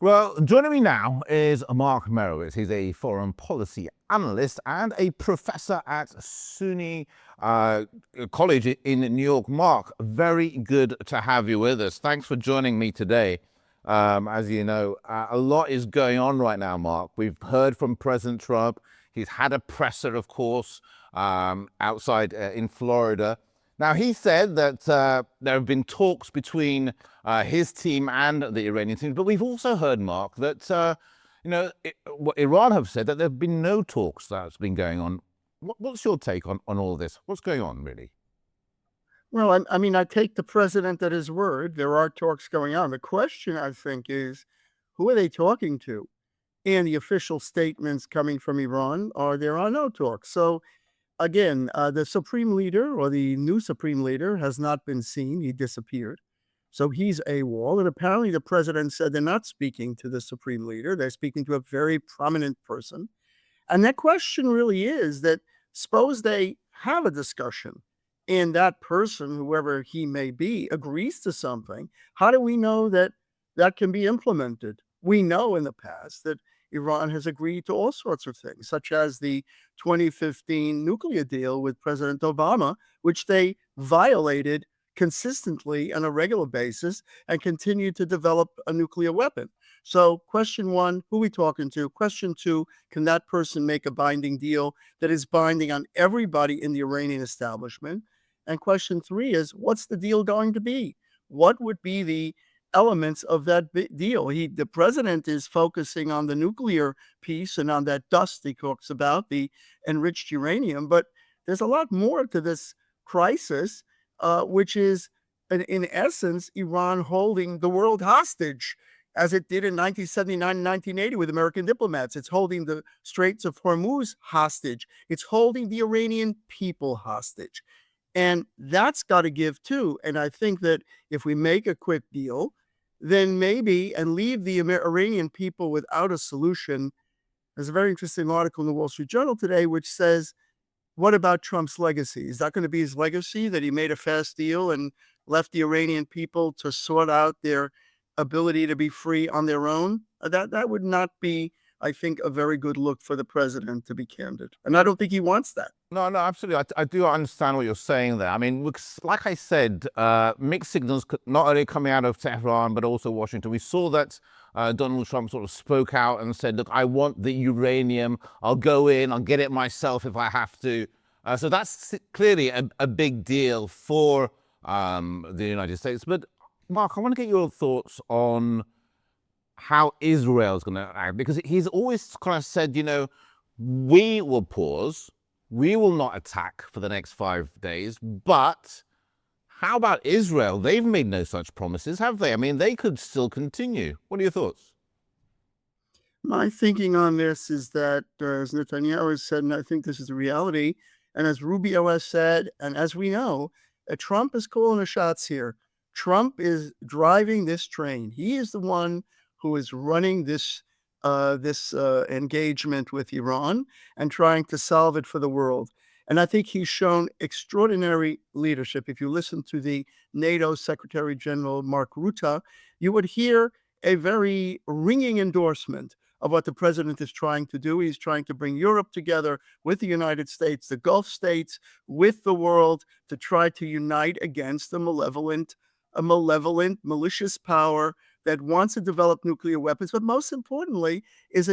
Well, joining me now is Mark Meirowitz. He's a foreign policy analyst and a professor at SUNY College in New York. Mark, very good to have you with us. Thanks for joining me today. As you know, a lot is going on right now, Mark. We've heard from President Trump. He's had a presser, of course, outside in Florida. Now, he said that there have been talks between his team and the Iranian team, but we've also heard, Mark, that what Iran have said, that there have been no talks that's been going on. What's your take on all this? What's going on, really? Well, I mean, I take the president at his word. There are talks going on. The question, I think, is who are they talking to? And the official statements coming from Iran are there are no talks. So again, the supreme leader or the new supreme leader has not been seen. He disappeared. So he's AWOL. And apparently the president said they're not speaking to the supreme leader. They're speaking to a very prominent person. And that question really is that suppose they have a discussion and that person, whoever he may be, agrees to something. How do we know that that can be implemented? We know in the past that Iran has agreed to all sorts of things, such as the 2015 nuclear deal with President Obama, which they violated consistently on a regular basis and continued to develop a nuclear weapon. So, question one, who are we talking to? Question two, can that person make a binding deal that is binding on everybody in the Iranian establishment? And question three is, what's the deal going to be? What would be the elements of that deal? The president is focusing on the nuclear piece and on that dust he talks about, the enriched uranium. But there's a lot more to this crisis, which is, in essence, Iran holding the world hostage, as it did in 1979 and 1980 with American diplomats. It's holding the Straits of Hormuz hostage. It's holding the Iranian people hostage. And that's got to give too. And I think that if we make a quick deal, then maybe, and leave the Iranian people without a solution. There's a very interesting article in the Wall Street Journal today, which says, what about Trump's legacy? Is that going to be his legacy, that he made a fast deal and left the Iranian people to sort out their ability to be free on their own? That would not be, I think, a very good look for the president, to be candid. And I don't think he wants that. No, absolutely. I do understand what you're saying there. I mean, like I said, mixed signals not only coming out of Tehran, but also Washington. We saw that Donald Trump sort of spoke out and said, look, I want the uranium. I'll go in, I'll get it myself if I have to. So that's clearly a big deal for the United States. But Mark, I want to get your thoughts on how Israel's going to act, because he's always kind of said, we will pause. We will not attack for the next 5 days, but how about Israel? They've made no such promises, have they? I mean, they could still continue. What are your thoughts? My thinking on this is that, as Netanyahu has said, and I think this is the reality, and as Rubio has said, and as we know, Trump is calling the shots here. Trump is driving this train. He is the one who is running this engagement with Iran and trying to solve it for the world. And I think he's shown extraordinary leadership. If you listen to the NATO Secretary General Mark Rutte, you would hear a very ringing endorsement of what the president is trying to do. He's trying to bring Europe together with the United States, the Gulf states, with the world, to try to unite against a malevolent, malicious power that wants to develop nuclear weapons, but most importantly is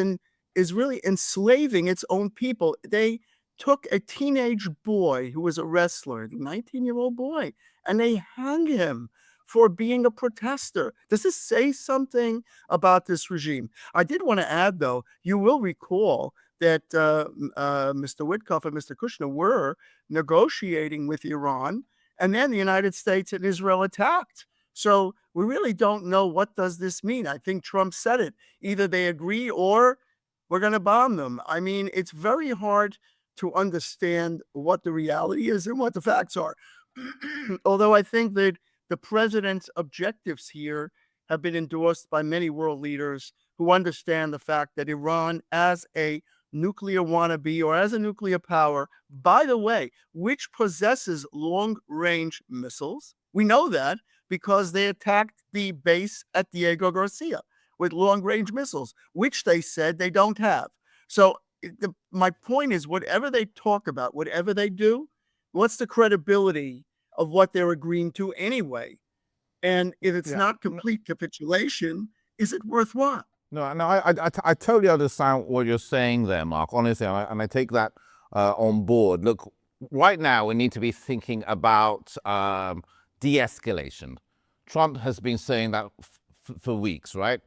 really enslaving its own people. They took a teenage boy who was a wrestler, a 19-year-old boy, and they hung him for being a protester. Does this say something about this regime? I did want to add, though, you will recall that Mr. Witkoff and Mr. Kushner were negotiating with Iran, and then the United States and Israel attacked. So we really don't know, what does this mean? I think Trump said it. Either they agree or we're going to bomb them. I mean, it's very hard to understand what the reality is and what the facts are. Although I think that the president's objectives here have been endorsed by many world leaders who understand the fact that Iran, as a nuclear wannabe or as a nuclear power, by the way, which possesses long-range missiles, we know that because they attacked the base at Diego Garcia. with long-range missiles, which they said they don't have. So my point is, whatever they talk about, whatever they do, what's the credibility of what they're agreeing to anyway? And if it's Yeah. not complete capitulation, is it worthwhile? No, no, I totally understand what you're saying there, Mark. Honestly, and I take that on board. Look, right now we need to be thinking about de-escalation. Trump has been saying that for weeks, right?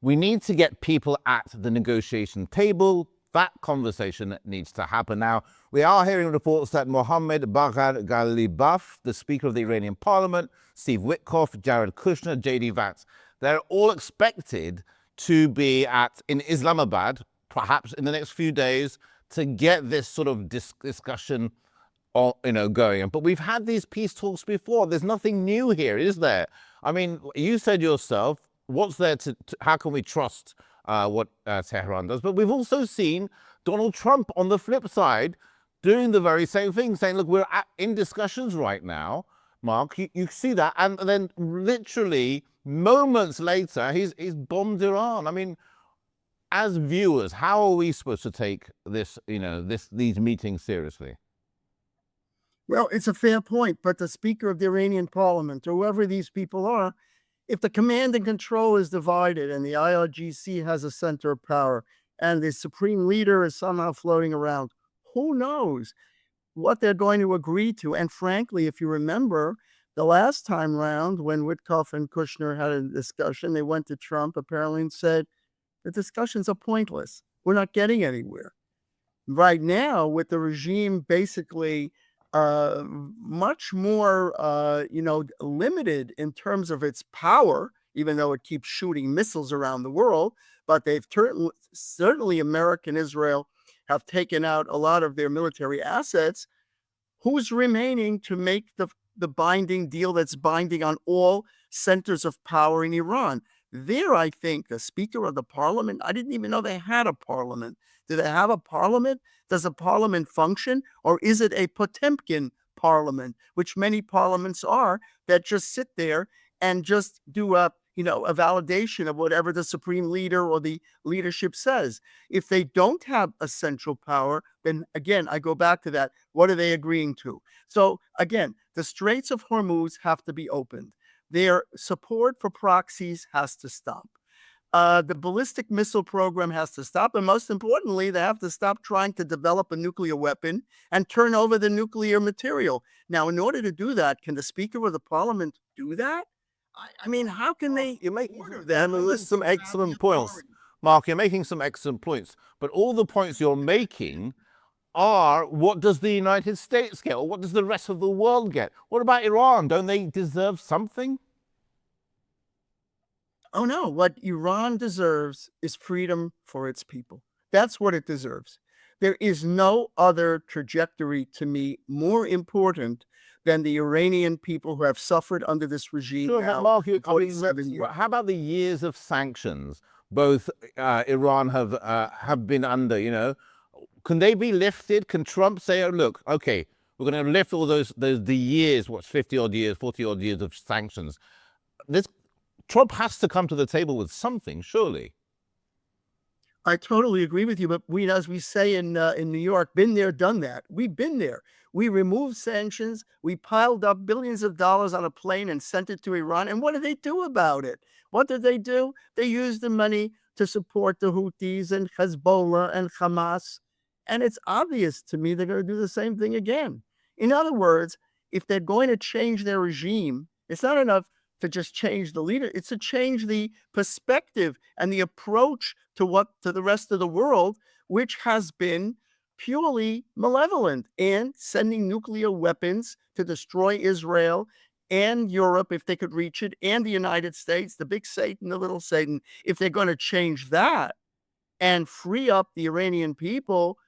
We need to get people at the negotiation table. That conversation needs to happen now. We are hearing reports that Mohammed Bagher Ghalibaf, the Speaker of the Iranian Parliament, Steve Witkoff, Jared Kushner, J.D. Vance, they're all expected to be in Islamabad, perhaps in the next few days, to get this sort of discussion going. But we've had these peace talks before. There's nothing new here, is there? I mean, you said yourself, what's there how can we trust what Tehran does? But we've also seen Donald Trump on the flip side doing the very same thing, saying, look, we're in discussions right now. Mark, you see that, and then literally moments later, he's bombed Iran. I mean, as viewers, how are we supposed to take this, these meetings seriously? Well, it's a fair point, but the Speaker of the Iranian Parliament, or whoever these people are, if the command and control is divided and the IRGC has a center of power and the supreme leader is somehow floating around, who knows what they're going to agree to? And frankly, if you remember the last time round when Witkoff and Kushner had a discussion, they went to Trump apparently and said, the discussions are pointless. We're not getting anywhere. Right now, with the regime basically much more, limited in terms of its power, even though it keeps shooting missiles around the world. But they've certainly America and Israel have taken out a lot of their military assets. Who's remaining to make the binding deal that's binding on all centers of power in Iran? There, I think the Speaker of the Parliament, I didn't even know they had a parliament. Do they have a parliament? Does a parliament function? Or is it a Potemkin parliament, which many parliaments are, that just sit there and just do a validation of whatever the supreme leader or the leadership says? If they don't have a central power, then again, I go back to that. What are they agreeing to? So again, the Straits of Hormuz have to be opened. Their support for proxies has to stop. The ballistic missile program has to stop. And most importantly, they have to stop trying to develop a nuclear weapon and turn over the nuclear material. Now, in order to do that, can the Speaker of the Parliament do that? I mean, how can they order them unless some excellent points. Mark, you're making some excellent points. But all the points you're making are, what does the United States get? Or what does the rest of the world get? What about Iran? Don't they deserve something? Oh, no. What Iran deserves is freedom for its people. That's what it deserves. There is no other trajectory to me more important than the Iranian people who have suffered under this regime Sure, now Mark, for 47 years. how about the years of sanctions both Iran have been under, Can they be lifted? Can Trump say, oh, look, okay, we're going to lift all the years, 50 odd years, 40 odd years of sanctions? Trump has to come to the table with something, surely. I totally agree with you, but as we say in New York, been there, done that. We've been there. We removed sanctions. We piled up billions of dollars on a plane and sent it to Iran. And what did they do about it? What did they do? They used the money to support the Houthis and Hezbollah and Hamas. And it's obvious to me they're going to do the same thing again. In other words, if they're going to change their regime, it's not enough to just change the leader. It's to change the perspective and the approach to the rest of the world, which has been purely malevolent and sending nuclear weapons to destroy Israel and Europe if they could reach it, and the United States, the big Satan, the little Satan. If they're going to change that and free up the Iranian people,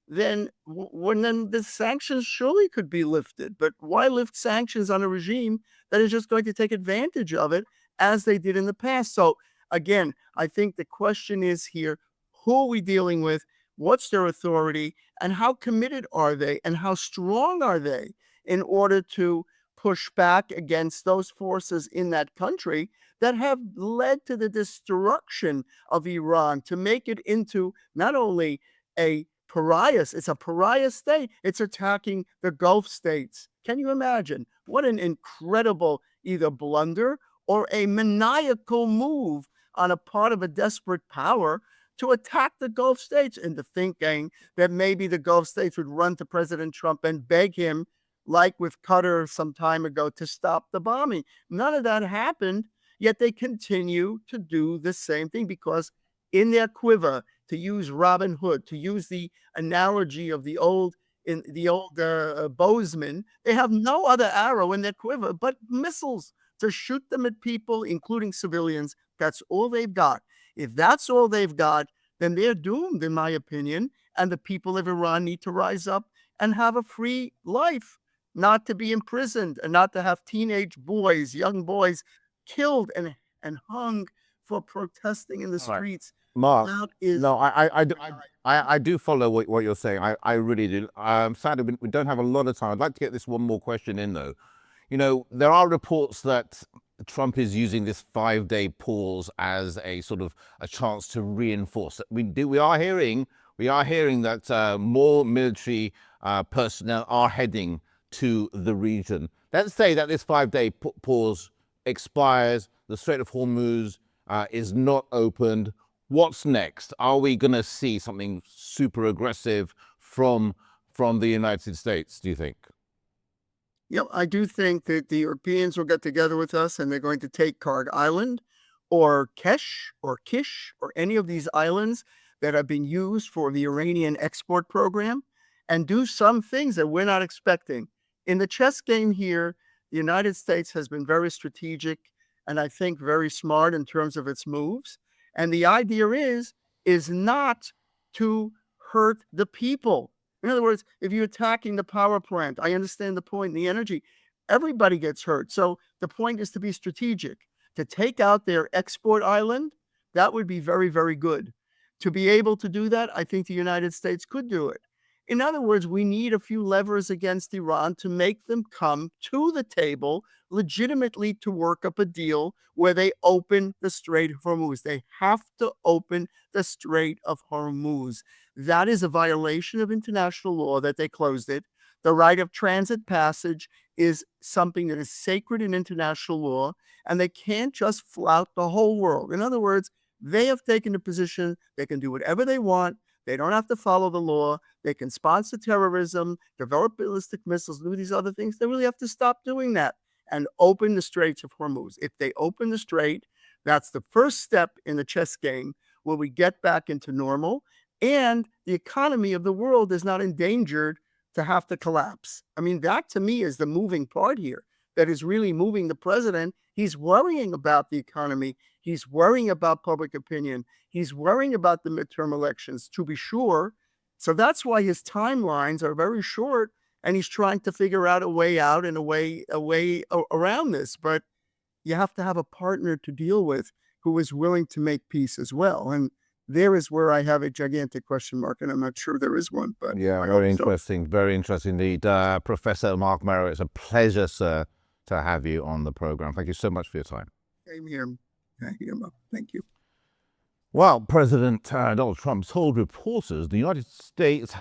then the sanctions surely could be lifted. But why lift sanctions on a regime that is just going to take advantage of it as they did in the past? So again, I think the question is here, who are we dealing with? What's their authority? And how committed are they? And how strong are they in order to push back against those forces in that country that have led to the destruction of Iran, to make it into not only a pariah, it's a pariah state, it's attacking the Gulf states. Can you imagine? What an incredible either blunder or a maniacal move on a part of a desperate power to attack the Gulf states, into thinking that maybe the Gulf states would run to President Trump and beg him, like with Qatar some time ago, to stop the bombing. None of that happened, yet they continue to do the same thing because in their quiver, to use Robin Hood, to use the analogy of the old bowsman, they have no other arrow in their quiver but missiles to shoot them at people, including civilians. That's all they've got. If that's all they've got, then they're doomed, in my opinion. And the people of Iran need to rise up and have a free life, not to be imprisoned and not to have teenage boys, young boys, killed and hung for protesting in the All right. streets. Mark, That is no, I do follow what you're saying. I really do. Sadly, we don't have a lot of time. I'd like to get this one more question in, though. You know, there are reports that Trump is using this 5-day pause as a sort of a chance to reinforce it. We are hearing that more military personnel are heading to the region. Let's say that this 5-day pause expires, the Strait of Hormuz is not opened. What's next? Are we going to see something super aggressive from the United States, do you think? I do think that the Europeans will get together with us and they're going to take Karg Island or Kish or any of these islands that have been used for the Iranian export program and do some things that we're not expecting. In the chess game here, the United States has been very strategic and I think very smart in terms of its moves. And the idea is not to hurt the people. In other words, if you're attacking the power plant, I understand the point, the energy, everybody gets hurt. So the point is to be strategic. To take out their export island, that would be very, very good. To be able to do that, I think the United States could do it. In other words, we need a few levers against Iran to make them come to the table legitimately to work up a deal where they open the Strait of Hormuz. They have to open the Strait of Hormuz. That is a violation of international law that they closed it. The right of transit passage is something that is sacred in international law, and they can't just flout the whole world. In other words, they have taken a position they can do whatever they want. They don't have to follow the law. They can sponsor terrorism, develop ballistic missiles, do these other things. They really have to stop doing that and open the Straits of Hormuz. If they open the strait, that's the first step in the chess game where we get back into normal and the economy of the world is not endangered to have to collapse. I mean, that to me is the moving part here that is really moving the president. He's worrying about the economy. He's worrying about public opinion. He's worrying about the midterm elections, to be sure. So that's why his timelines are very short, and he's trying to figure out a way out and a way around this. But you have to have a partner to deal with who is willing to make peace as well. And there is where I have a gigantic question mark, and I'm not sure there is one. But Yeah, very interesting. Very interesting indeed. Professor Mark Meirowitz, it's a pleasure, sir, to have you on the program. Thank you so much for your time. Same here. Thank you. Well, President Donald Trump told reporters the United States